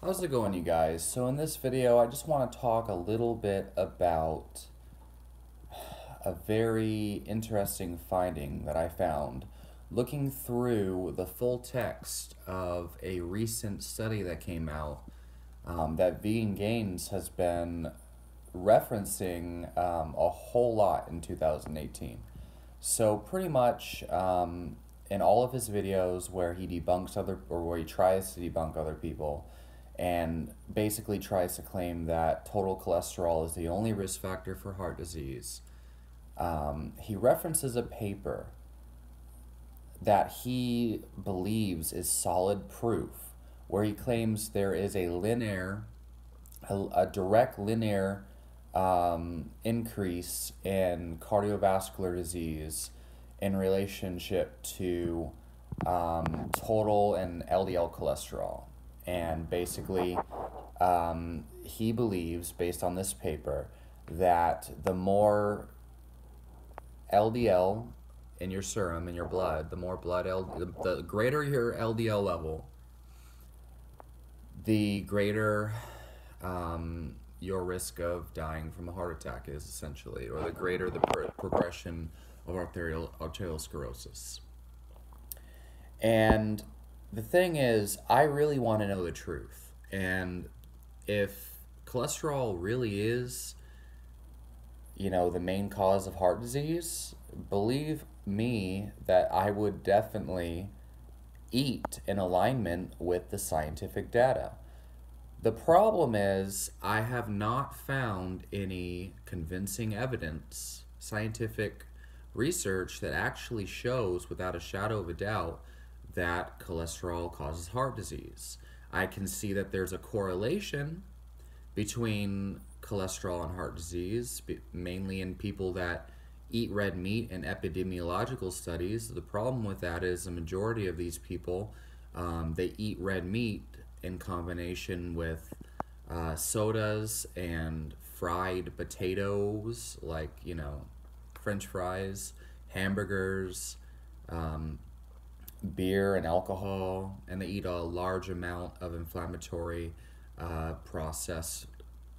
How's it going, you guys? So in this video, I just want to talk a little bit about a very interesting finding that I found looking through the full text of a recent study that came out that Vegan Gains has been referencing a whole lot in 2018. So pretty much in all of his videos where he debunks where he tries to debunk other people, and basically tries to claim that total cholesterol is the only risk factor for heart disease. He references a paper that he believes is solid proof, where he claims there is a direct linear increase in cardiovascular disease in relationship to total and LDL cholesterol. And basically, he believes, based on this paper, that the more LDL in your serum, in your blood, the greater your LDL level, the greater your risk of dying from a heart attack is, essentially, or the greater the progression of arterial sclerosis. And the thing is, I really want to know the truth. And if cholesterol really is, the main cause of heart disease, believe me that I would definitely eat in alignment with the scientific data. The problem is, I have not found any convincing evidence, scientific research that actually shows without a shadow of a doubt that cholesterol causes heart disease. I can see that there's a correlation between cholesterol and heart disease, mainly in people that eat red meat in epidemiological studies. The problem with that is the majority of these people, they eat red meat in combination with sodas and fried potatoes, like, French fries, hamburgers, beer and alcohol, and they eat a large amount of inflammatory processed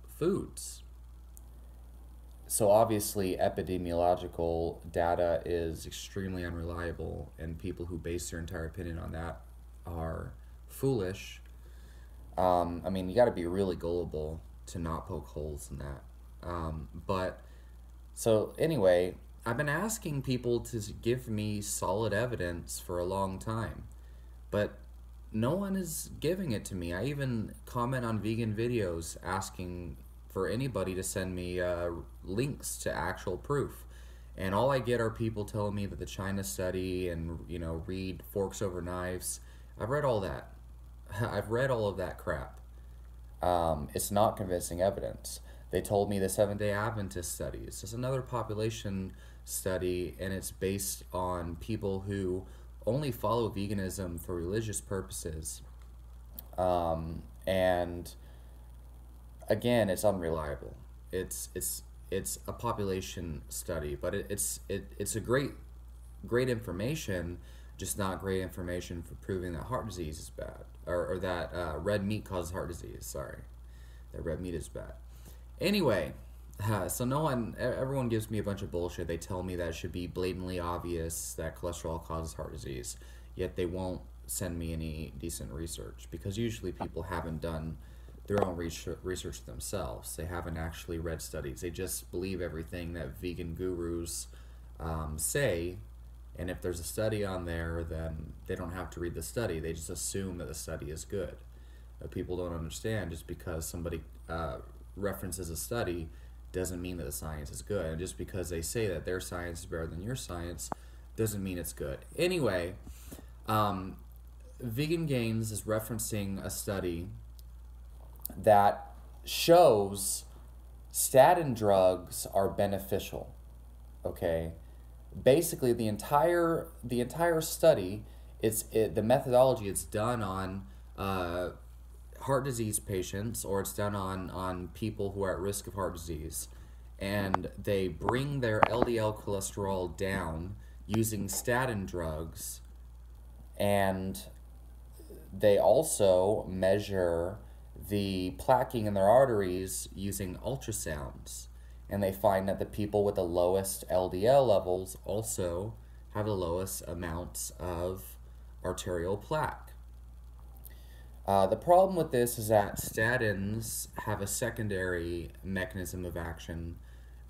foods. So obviously epidemiological data is extremely unreliable, and people who base their entire opinion on that are foolish. You got to be really gullible to not poke holes in that. So anyway, I've been asking people to give me solid evidence for a long time, but no one is giving it to me. I even comment on vegan videos asking for anybody to send me links to actual proof. And all I get are people telling me that the China study and, read Forks Over Knives. I've read all that. I've read all of that crap. It's not convincing evidence. They told me the Seventh-day Adventist studies. It's another population study, and it's based on people who only follow veganism for religious purposes. And again, it's unreliable. It's a population study, but it's a great information, just not great information for proving that heart disease is bad, or that red meat causes heart disease. Sorry, that red meat is bad. Anyway, so everyone gives me a bunch of bullshit. They tell me that it should be blatantly obvious that cholesterol causes heart disease, yet they won't send me any decent research, because usually people haven't done their own research themselves. They haven't actually read studies. They just believe everything that vegan gurus say, and if there's a study on there, then they don't have to read the study. They just assume that the study is good. But people don't understand, just because somebody references a study doesn't mean that the science is good. And just because they say that their science is better than your science doesn't mean it's good. Anyway, Vegan Gains is referencing a study that shows statin drugs are beneficial. Okay, basically the entire study, the methodology, it's done on heart disease patients, or it's done on people who are at risk of heart disease, and they bring their LDL cholesterol down using statin drugs, and they also measure the plaquing in their arteries using ultrasounds. And they find that the people with the lowest LDL levels also have the lowest amounts of arterial plaque. The problem with this is that statins have a secondary mechanism of action.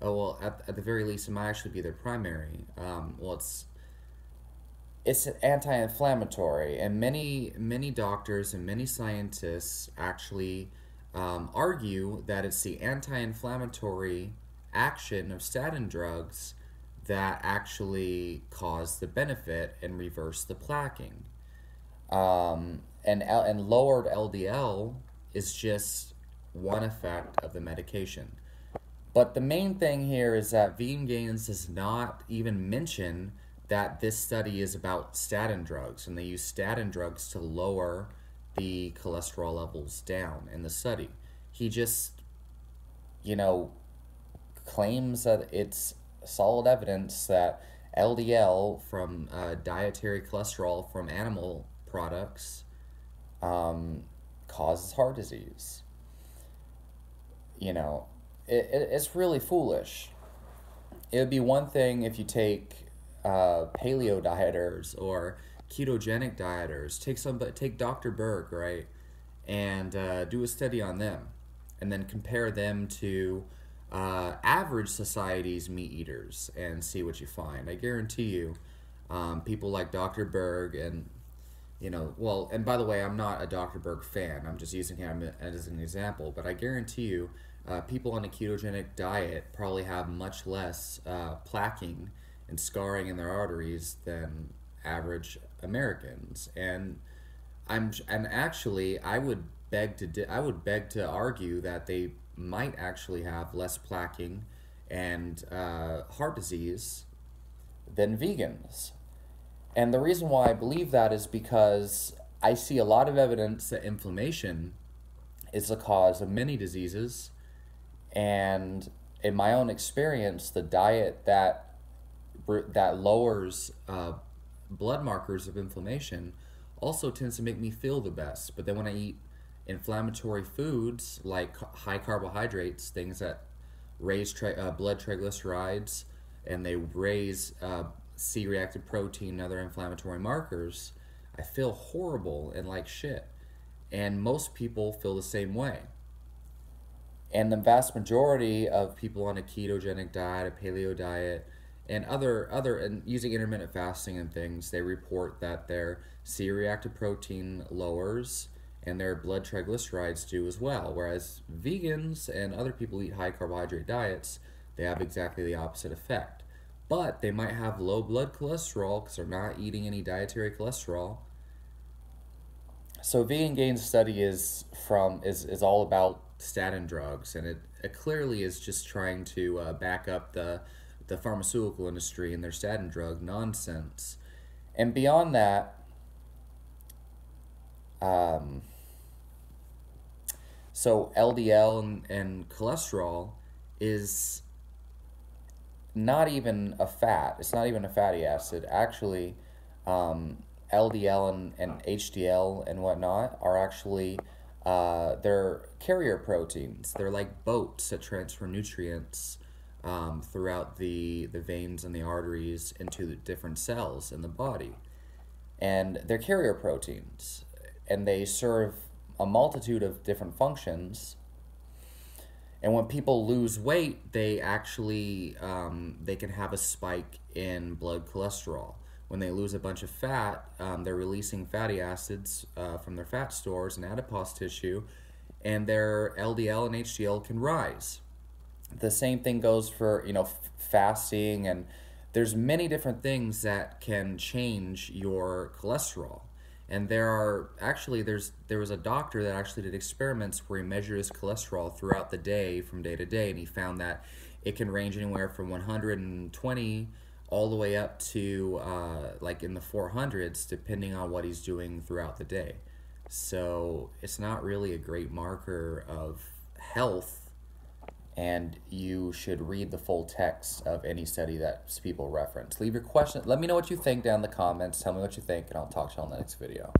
Oh, well, at the very least, it might actually be their primary. Well, it's anti-inflammatory, and many doctors and many scientists actually argue that it's the anti-inflammatory action of statin drugs that actually cause the benefit and reverse the plaquing. And lowered LDL is just one effect of the medication. But the main thing here is that Vegan Gains does not even mention that this study is about statin drugs, and they use statin drugs to lower the cholesterol levels down in the study. He just, claims that it's solid evidence that LDL from dietary cholesterol from animal products causes heart disease. It's really foolish. It would be one thing if you take paleo dieters or ketogenic dieters, take Dr. Berg, right, and do a study on them, and then compare them to average society's meat eaters and see what you find. I guarantee you, people like Dr. Berg and and by the way, I'm not a Dr. Berg fan. I'm just using him as an example, but I guarantee you, people on a ketogenic diet probably have much less plaquing and scarring in their arteries than average Americans. And actually, I would beg to argue that they might actually have less plaquing and heart disease than vegans. And the reason why I believe that is because I see a lot of evidence that inflammation is the cause of many diseases. And in my own experience, the diet that lowers blood markers of inflammation also tends to make me feel the best. But then when I eat inflammatory foods like high carbohydrates, things that raise blood triglycerides, and they raise C-reactive protein and other inflammatory markers, I feel horrible and like shit. And most people feel the same way. And the vast majority of people on a ketogenic diet, a paleo diet, and and using intermittent fasting and things, they report that their C-reactive protein lowers and their blood triglycerides do as well. Whereas vegans and other people eat high carbohydrate diets, they have exactly the opposite effect. But they might have low blood cholesterol because they're not eating any dietary cholesterol. So Vegan Gains study is all about statin drugs, and it clearly is just trying to back up the pharmaceutical industry and their statin drug nonsense. And beyond that, so LDL and cholesterol is not even a fat. It's not even a fatty acid. Actually, LDL and HDL and whatnot are actually they're carrier proteins. They're like boats that transfer nutrients throughout the veins and the arteries into the different cells in the body. And they're carrier proteins, and they serve a multitude of different functions. And when people lose weight, they actually they can have a spike in blood cholesterol. When they lose a bunch of fat, they're releasing fatty acids from their fat stores and adipose tissue, and their LDL and HDL can rise. The same thing goes for fasting, and there's many different things that can change your cholesterol. And there was a doctor that actually did experiments where he measured his cholesterol throughout the day from day to day, and he found that it can range anywhere from 120 all the way up to like in the 400s, depending on what he's doing throughout the day. So it's not really a great marker of health, and you should read the full text of any study that people reference. Leave your question. Let me know what you think down in the comments. Tell me what you think, and I'll talk to you on the next video.